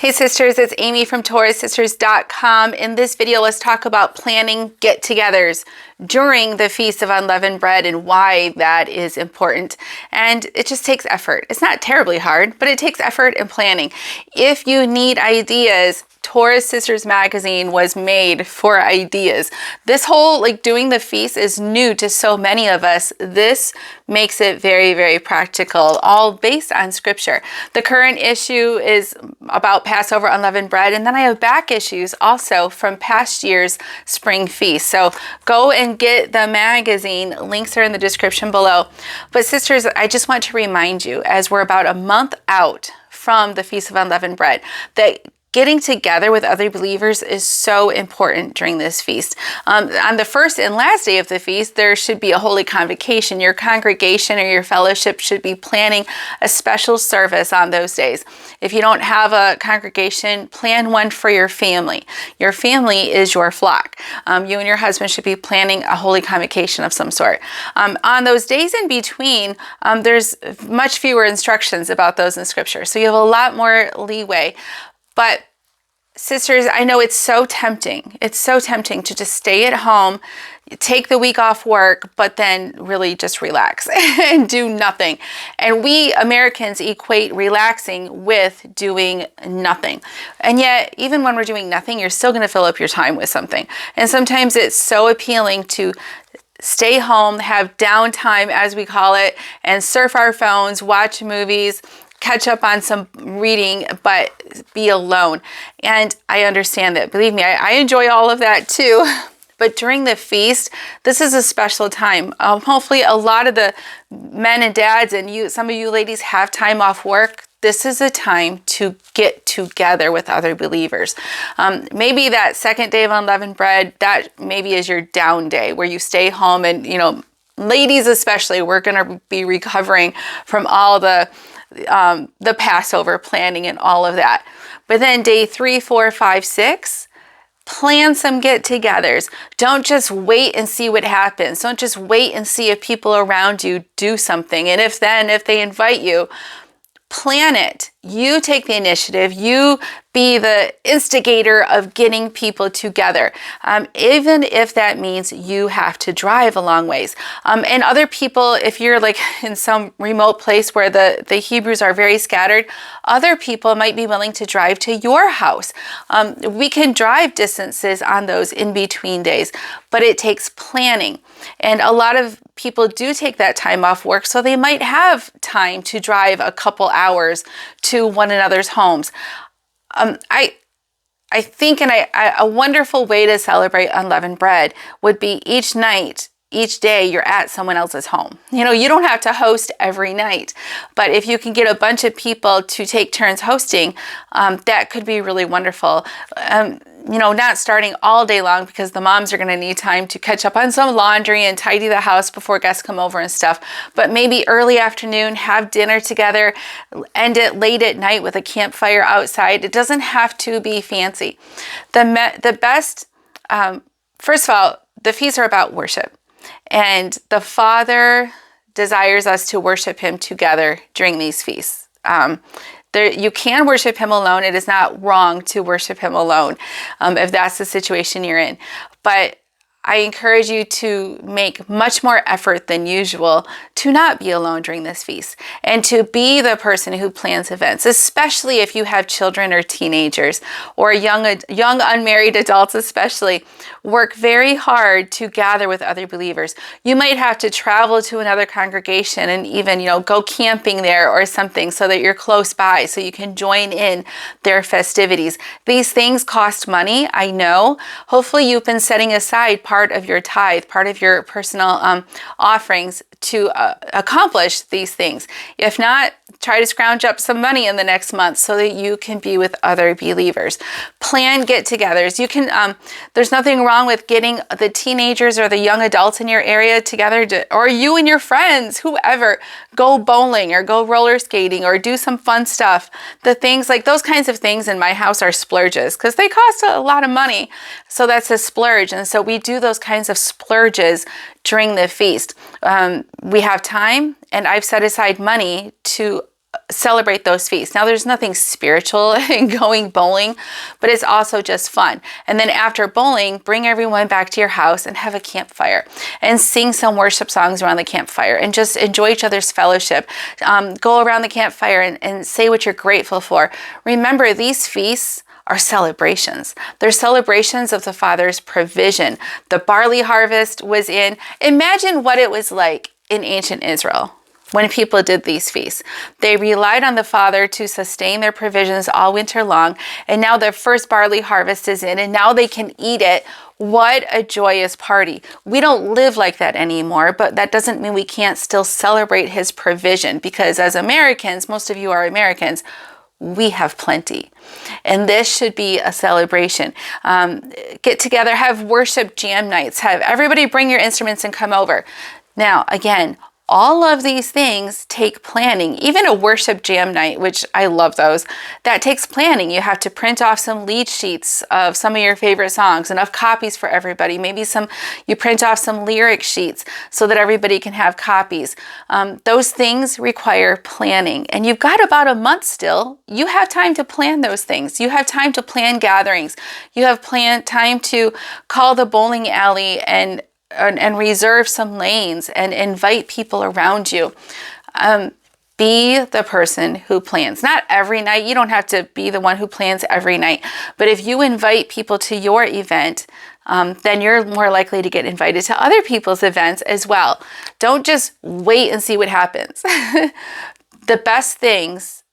Hey sisters, it's Amy from TorahSisters.com. In this video, let's talk about planning get-togethers during the Feast of Unleavened Bread and why that is important. And it just takes effort. It's not terribly hard, but it takes effort and planning. If you need ideas, Torah Sisters magazine was made for ideas. This whole doing the feast is new to so many of us. This makes it very, very practical, all based on scripture. The current issue is about Passover unleavened bread, and then I have back issues also from past year's spring feast. So go and get the magazine. Links are in the description below. But sisters, I just want to remind you, as we're about a month out from the Feast of Unleavened Bread, that getting together with other believers is so important during this feast. On the first and last day of the feast, there should be a holy convocation. Your congregation or your fellowship should be planning a special service on those days. If you don't have a congregation, plan one for your family. Your family is your flock. You and your husband should be planning a holy convocation of some sort. On those days in between, there's much fewer instructions about those in scripture. So you have a lot more leeway. But sisters, I know it's so tempting. It's so tempting to just stay at home, take the week off work, but then really just relax and do nothing. And we Americans equate relaxing with doing nothing. And yet, even when we're doing nothing, you're still going to fill up your time with something. And sometimes it's so appealing to stay home, have downtime, as we call it, and surf our phones, watch movies, catch up on some reading, but be alone. And I understand that. Believe me, I enjoy all of that too. But during the feast, this is a special time. Hopefully a lot of the men and dads and some of you ladies have time off work. This is a time to get together with other believers. Maybe that second day of unleavened bread, that maybe is your down day where you stay home and, ladies especially, we're going to be recovering from all the Passover planning and all of that. But then day 3, 4, 5, 6, plan some get-togethers. Don't just wait and see what happens. Don't just wait and see if people around you do something. And if they invite you, plan it. You take the initiative. You be the instigator of getting people together, even if that means you have to drive a long ways. And other people, if you're in some remote place where the Hebrews are very scattered, other people might be willing to drive to your house. We can drive distances on those in-between days, but it takes planning. And a lot of people do take that time off work, so they might have time to drive a couple hours to one another's homes. I think a wonderful way to celebrate unleavened bread would be each night, each day you're at someone else's home. You don't have to host every night, but if you can get a bunch of people to take turns hosting, that could be really wonderful. Not starting all day long because the moms are going to need time to catch up on some laundry and tidy the house before guests come over and stuff. But maybe early afternoon, have dinner together, end it late at night with a campfire outside. It doesn't have to be fancy. The best, first of all, the feasts are about worship. And the Father desires us to worship Him together during these feasts. You can worship Him alone. It is not wrong to worship Him alone if that's the situation you're in. But I encourage you to make much more effort than usual to not be alone during this feast and to be the person who plans events, especially if you have children or teenagers or young unmarried adults especially. Work very hard to gather with other believers. You might have to travel to another congregation and even, go camping there or something so that you're close by so you can join in their festivities. These things cost money, I know. Hopefully you've been setting aside part of your tithe, part of your personal offerings to accomplish these things. If not, try to scrounge up some money in the next month so that you can be with other believers. Plan get-togethers. You can. There's nothing wrong with getting the teenagers or the young adults in your area together, or you and your friends, whoever, go bowling or go roller skating or do some fun stuff. The things those kinds of things in my house are splurges because they cost a lot of money. So that's a splurge. And so we do those kinds of splurges during the feast. We have time, and I've set aside money to celebrate those feasts. Now, there's nothing spiritual in going bowling, but it's also just fun. And then after bowling, bring everyone back to your house and have a campfire and sing some worship songs around the campfire and just enjoy each other's fellowship. Go around the campfire and say what you're grateful for. Remember, these feasts are celebrations. They're celebrations of the Father's provision. The barley harvest was in. Imagine what it was like in ancient Israel when people did these feasts. They relied on the Father to sustain their provisions all winter long, and now their first barley harvest is in, and now they can eat it. What a joyous party. We don't live like that anymore, but that doesn't mean we can't still celebrate his provision, because as Americans, most of you are Americans, we have plenty. And this should be a celebration. Get together, have worship jam nights, have everybody bring your instruments and come over. Now, again, all of these things take planning. Even a worship jam night, which I love those, that takes planning. You have to print off some lead sheets of some of your favorite songs, enough copies for everybody. Maybe you print off some lyric sheets so that everybody can have copies. Those things require planning. And you've got about a month still. You have time to plan those things. You have time to plan gatherings. You have time to call the bowling alley and reserve some lanes and invite people around you. Be the person who plans. Not every night. You don't have to be the one who plans every night. But if you invite people to your event, then you're more likely to get invited to other people's events as well. Don't just wait and see what happens. The best things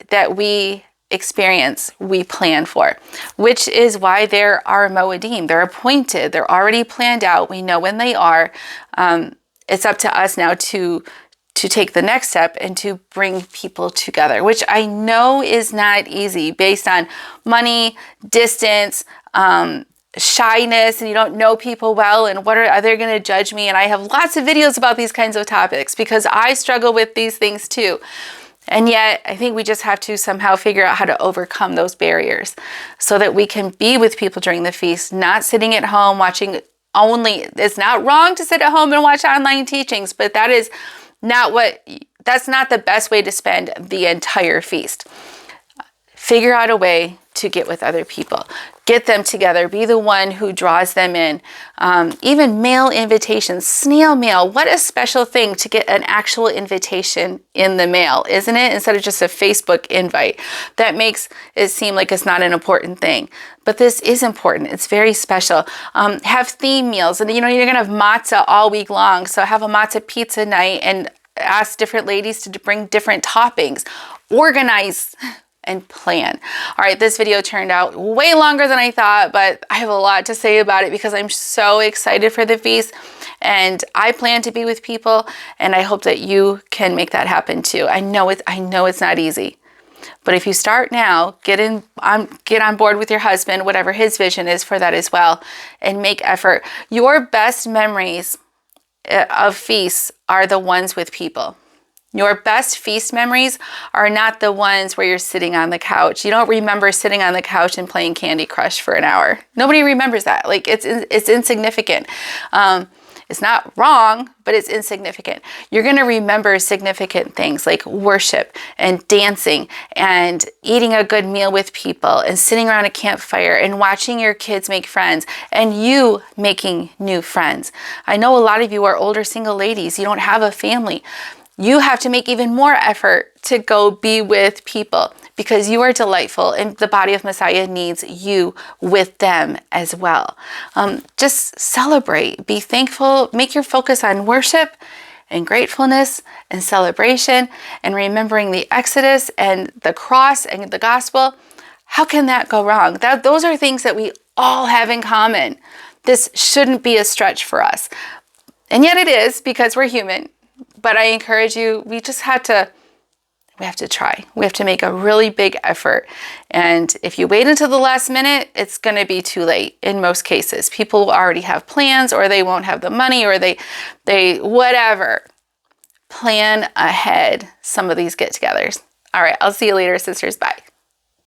that we experience, we plan for, which is why there are Moedim. They're appointed. They're already planned out. We know when they are. It's up to us now to take the next step and to bring people together, which I know is not easy based on money, distance, shyness, and you don't know people well, and are they going to judge me? And I have lots of videos about these kinds of topics because I struggle with these things too. And yet, I think we just have to somehow figure out how to overcome those barriers so that we can be with people during the feast, not sitting at home watching only. It's not wrong to sit at home and watch online teachings, but that's not the best way to spend the entire feast. Figure out a way to get with other people. Get them together. Be the one who draws them in. Even mail invitations, snail mail. What a special thing to get an actual invitation in the mail, isn't it? Instead of just a Facebook invite. That makes it seem like it's not an important thing. But this is important. It's very special. Have theme meals. And you're going to have matzah all week long. So have a matzah pizza night and ask different ladies to bring different toppings. Organize and plan. All right, this video turned out way longer than I thought, but I have a lot to say about it because I'm so excited for the feast and I plan to be with people, and I hope that you can make that happen too. I know it's not easy. But if you start now, get on board with your husband, whatever his vision is for that as well, and make effort. Your best memories of feasts are the ones with people. Your best feast memories are not the ones where you're sitting on the couch. You don't remember sitting on the couch and playing Candy Crush for an hour. Nobody remembers that. Like it's insignificant. It's not wrong, but it's insignificant. You're going to remember significant things like worship and dancing and eating a good meal with people and sitting around a campfire and watching your kids make friends and you making new friends. I know a lot of you are older single ladies. You don't have a family. You have to make even more effort to go be with people because you are delightful and the body of Messiah needs you with them as well. Just celebrate, be thankful, make your focus on worship and gratefulness and celebration and remembering the Exodus and the cross and the gospel. How can that go wrong? Those are things that we all have in common. This shouldn't be a stretch for us. And yet it is because we're human. But I encourage you, we have to try. We have to make a really big effort. And if you wait until the last minute, it's going to be too late in most cases. People will already have plans or they won't have the money or they whatever. Plan ahead some of these get-togethers. All right, I'll see you later, sisters. Bye.